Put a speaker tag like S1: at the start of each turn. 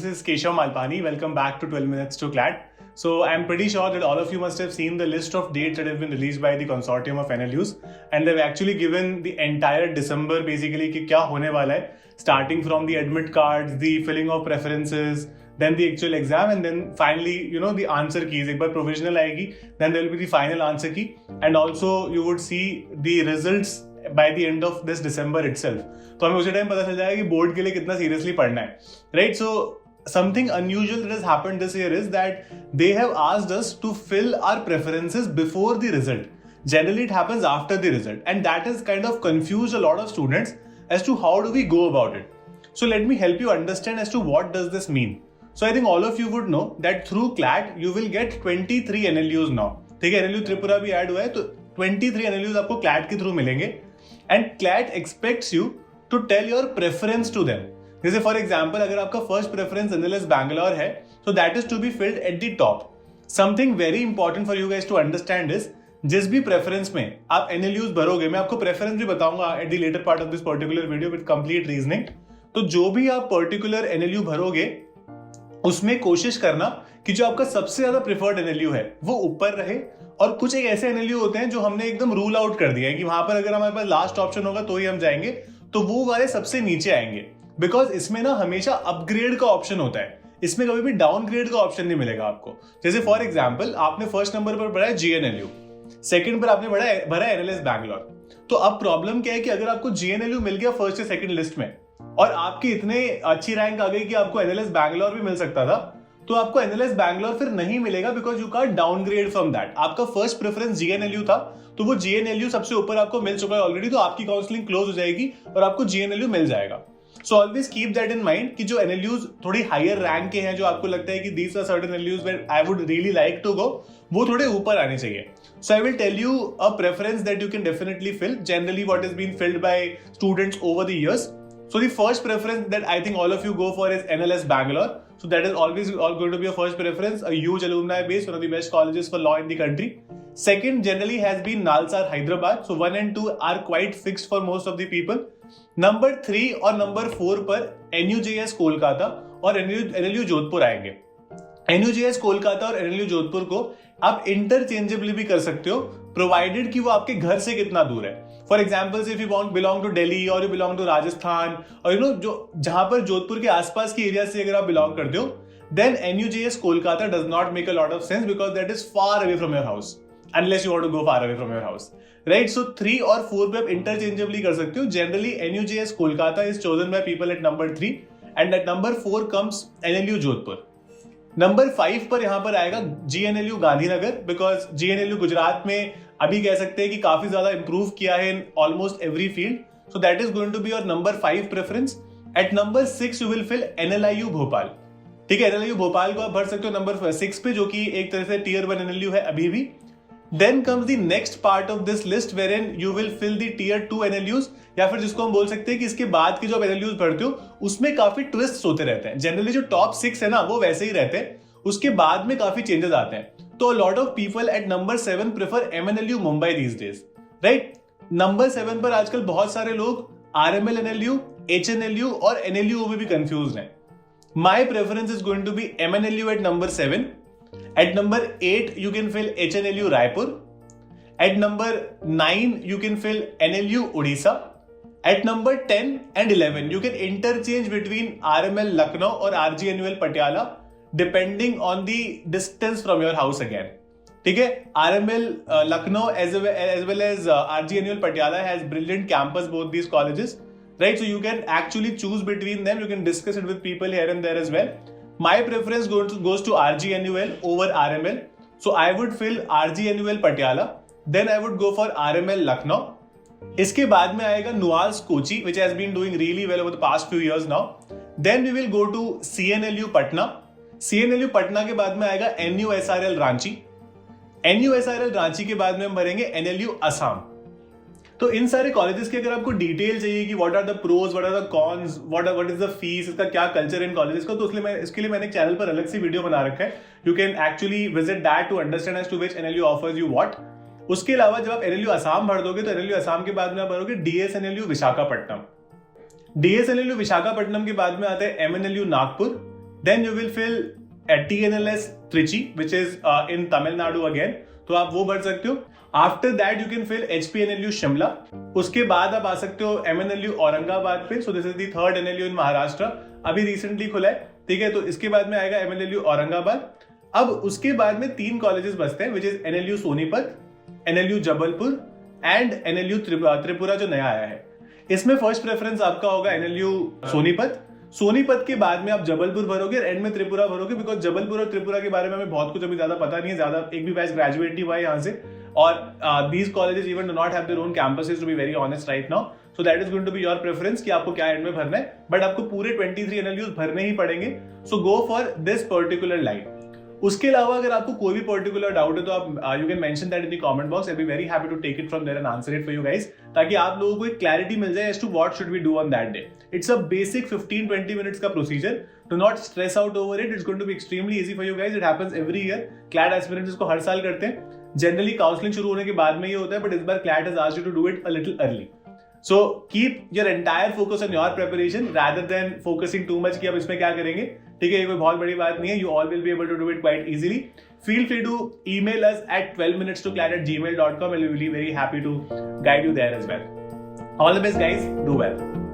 S1: is Keshav Malpani. Welcome back to 12 Minutes to CLAT. So I'm pretty sure that all of you must have seen the list of dates that have been released by the consortium of NLUs, and they've actually given the entire December basically कि क्या होने वाला है, starting from the admit cards, the filling of preferences, then the actual exam, and then finally the answer keys. एक बार provisional आएगी, then there will be the final answer key, and also you would see the results by the end of this December itself. तो हमें उसी time पता चल जाएगा कि board के लिए कितना सीरियसली पढ़ना है, right? So something unusual that has happened this year is that they have asked us to fill our preferences before the result. Generally it happens after the result, and that has kind of confused a lot of students as to how do we go about it. So let me help you understand as to what does this mean. So I think all of you would know that through CLAT you will get 23 NLUs now. ठीक है, NLU Tripura भी add हुआ है, तो 23 NLUs आपको CLAT के through मिलेंगे, and CLAT expects you to tell your preference to them. जैसे फॉर एग्जाम्पल अगर आपका फर्स्ट प्रेफरेंस एनएलएस बैंगलोर है, तो that is to be filled at the top. Something very important for you guys to understand is, जिस भी preference में आप NLUs भरोगे, मैं आपको प्रेफरेंस भी बताऊंगा at the later part of this particular video with complete reasoning. तो जो भी आप पर्टिकुलर एनएलयू भरोगे उसमें कोशिश करना कि जो आपका सबसे ज्यादा प्रिफर्ड एनएलयू है वो ऊपर रहे, और कुछ एक ऐसे एनएलयू होते हैं जो हमने एकदम रूल आउट कर दिया है कि वहां पर अगर हमारे पास लास्ट ऑप्शन होगा तो ही हम जाएंगे, तो वो वाले सबसे नीचे आएंगे. बिकॉज इसमें ना हमेशा अपग्रेड का ऑप्शन होता है, इसमें कभी भी डाउनग्रेड का ऑप्शन नहीं मिलेगा आपको. जैसे फॉर एग्जांपल आपने फर्स्ट नंबर पर भरा है जीएनएलयू, सेकंड पर आपने भरा एनएलएस बैंगलोर. तो अब प्रॉब्लम क्या है कि अगर आपको जीएनएलयू मिल गया फर्स्ट या सेकंड लिस्ट में, और आपकी इतने अच्छी रैंक आ गई कि आपको एनएलएस बैंगलोर भी मिल सकता था, तो आपको एनएलएस बैंगलोर फिर नहीं मिलेगा, because you can't downgrade from that. आपका फर्स्ट प्रेफरेंस जीएनएलयू था, तो वो जीएनएलयू सबसे ऊपर आपको मिल चुका है ऑलरेडी, तो आपकी काउंसलिंग क्लोज हो जाएगी और आपको जीएनएलयू मिल जाएगा. So always keep that in mind कि जो एनएलयूज थोड़ी हायर रैंक के हैं, जो आपको लगता है कि these are certain NLUs where I would really like to go, वो थोड़े ऊपर आने चाहिए. So I will tell you a preference that you can definitely fill, generally what is been filled by students over the years. So the first preference that I think all of you go for is NLS Bangalore. So that is always going to be your first preference, a huge alumni base, one of the best colleges for law in the country. Second generally has been Nalsar Hyderabad. So 1 and 2 are quite fixed for most of the people. Number 3 और number 4 पर NUJS Kolkata और NLU Jodhpur आएंगे. NUJS Kolkata और NLU Jodhpur को आप interchangeably भी कर सकते हो, प्रोवाइडेड कि वो आपके घर से कितना दूर है. For example if you belong to Delhi और यू बिलोंग टू राजस्थान, और जो जहां पर जोधपुर के आसपास की एरिया से अगर आप बिलोंग करते हो, then NUJS Kolkata does not make a lot of sense, because that is far away from your house, unless you want to go far away from your house, right? So 3 और 4 पे आप interchangeably कर सकते हो. Generally NUJS Kolkata is chosen by people at number 3, and at number 4 comes NLU Jodhpur. Number 5 पर यहां पर आएगा GNLU Gandhinagar, because GNLU Gujarat में अभी कह सकते हैं कि काफी ज्यादा इंप्रूव किया है in almost every field. So that is going to be your number 5 preference. At number 6 you will fill NLIU Bhopal. ठीक है, NLIU भोपाल को आप भर सकते हो नंबर 6 पे, जो कि एक तरह से टियर 1 NLU है अभी भी. Then comes the next part of this list wherein you will fill the tier 2 NLUs, या फिर जिसको हम बोल सकते हैं कि इसके बाद के जो NLUs भरते हो उसमें काफी ट्विस्ट होते रहते हैं. जनरली जो टॉप 6 है ना वो वैसे ही रहते हैं, उसके बाद में काफी चेंजेस आते हैं. तो lot of people at number 7 prefer MNLU Mumbai these days, right? Number 7 पर आजकल बहुत सारे लोग RML NLU, HNLU और NLU में भी कंफ्यूज हैं. My preference is going to be MNLU at number 7. At number 8 you can fill HNLU Raipur. At number 9 you can fill NLU Odisha. At number 10 and 11 you can interchange between RML Lucknow or RGNUL Patiala, depending on the distance from your house again. ठीक है, RML Lucknow as well as RGNUL Patiala has brilliant campus, both these colleges, right? So you can actually choose between them. You can discuss it with people here and there as well. My preference goes to RGNUL over RML. So I would fill RGNUL Patiala. Then I would go for RML Lucknow. इसके बाद में आएगा Nuals Kochi, which has been doing really well over the past few years now. Then we will go to CNLU Patna. CNLU Patna के बाद में आएगा NUSRL Ranchi. NUSRL Ranchi के बाद में हम भरेंगे NLU असम. तो इन सारे कॉलेजेस के अगर आपको डिटेल चाहिए कि what are the pros, what are the cons, what is the fees, इसका क्या कल्चर इन कॉलेजेस का, तो इसके लिए मैंने एक चैनल पर अलग सी वीडियो बना रखा है. You can actually visit that to understand as to which NLU offers you what. उसके अलावा जब आप NLU असम भर दोगे तो NLU असम के बाद में आप भरोगे DSNLU विशाखापट्टनम. DSNLU विशाखापट्टनम के बाद में आता है MNLU Nagpur, Then you will fill at TNLS Trichy, which is in Tamil Nadu again. तो आप वो भर सकते हो. After that you can fill HPNLU Shimla. उसके बाद आप आ सकते हो MNLU औरंगाबाद पे. So this is the third NLU in Maharashtra, अभी रिसेंटली खुला है. ठीक है, तो इसके बाद में आएगा MNLU औरंगाबाद. अब उसके बाद में 3 कॉलेजेस बचते हैं, which is NLU Sonipat, NLU Jabalpur and NLU Tripura जो नया आया है. इसमें फर्स्ट प्रेफरेंस आपका होगा NLU सोनीपत. सोनीपत के बाद में आप जबलपुर भरोगे, एंड में त्रिपुरा भरोगे, बिकॉज जबलपुर और त्रिपुरा के बारे में हमें बहुत कुछ अभी ज्यादा पता नहीं है. ज्यादा एक भी बैच ग्रेजुएट नहीं हुआ है यहाँ से, और these colleges even do not have their own campuses to be very honest right now. So that is going to be your preference कि आपको क्या एंड में भरना है, बट आपको पूरे 23 NLUs भरने ही पड़ेंगे. So go for this particular line. उसके अलावा अगर आपको कोई भी पर्टिकुलर डाउट है तो आप you can mention that in the comment box. I be very happy to take it from there and answer it for you guys, ताकि आप लोगों को एक क्लैरिटी मिल जाए as to what should we do on that day. It's a basic 15-20 minutes का procedure. Do not stress out over it. It's going to be extremely easy for you guys. It happens every year. CLAT aspirants इसको हर साल करते हैं. Generally counselling शुरू होने के बाद में ये होता है, बट इस बार CLAT has asked you to do it a little early. So keep your entire focus on your preparation rather than focusing too much कि अब इसमें क्या करेंगे. ठीक है, ये कोई बहुत बड़ी बात नहीं है. You all will be able to do it quite easily. Feel free to email us at 12minutes2clat@gmail.com and we will be very happy to guide you there as well. All the best guys. Do well.